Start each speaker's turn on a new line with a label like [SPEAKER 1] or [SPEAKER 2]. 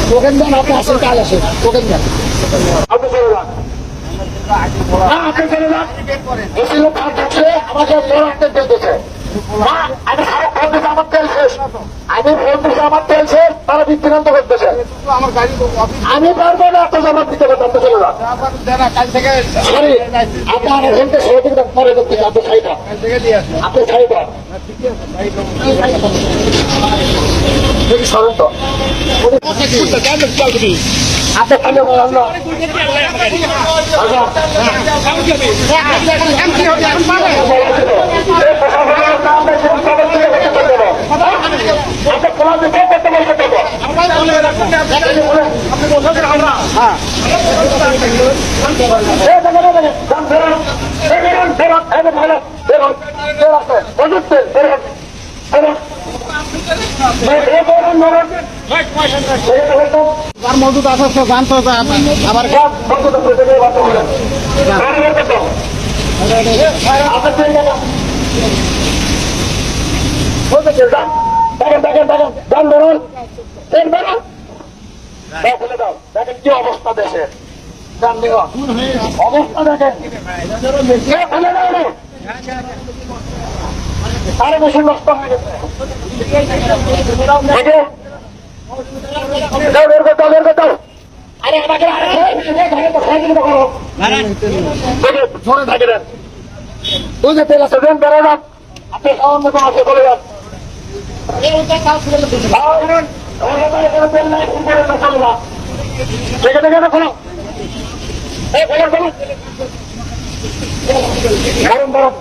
[SPEAKER 1] Token দেন, আপনি আসেন, কাল আসেন, টোকেন দেন। আপনি চলে যান, আপনি চলে যান। বেশি লোক কাজ হচ্ছে, আমাকে লড়াতে দিতেছে। আমি সারা ফোন দিতে আমার তেল শেষ, আমি ফোন দিতে আমার তেল শেষ, তারা বিভ্রান্ত করতেছে। আমি পারবো না এত জবাব দিতে পারতাম, আপনি চলে যান। সরি, আপনি আমার ফোনকে সহযোগিতা পরে করতেছে, আপনি সাইড হন, আপনি সাইড হন। দেখি সরেন তো, আপনি খালি বললো মজুদ আছে, জানতো আবার দেখেন কি অবস্থা দেশের, অবস্থা দেখেন। আরো বেশি নষ্ট হয়ে গেছে। আরে আমাকে ধরে থাকে দেন, ওই যে তেল আছে দেন, বেরো না, আপনি খাওয়ার মতো আছে বলে যান। তেল নাই, চলে না, দেখে দেখে না খোলো, গরম গরম।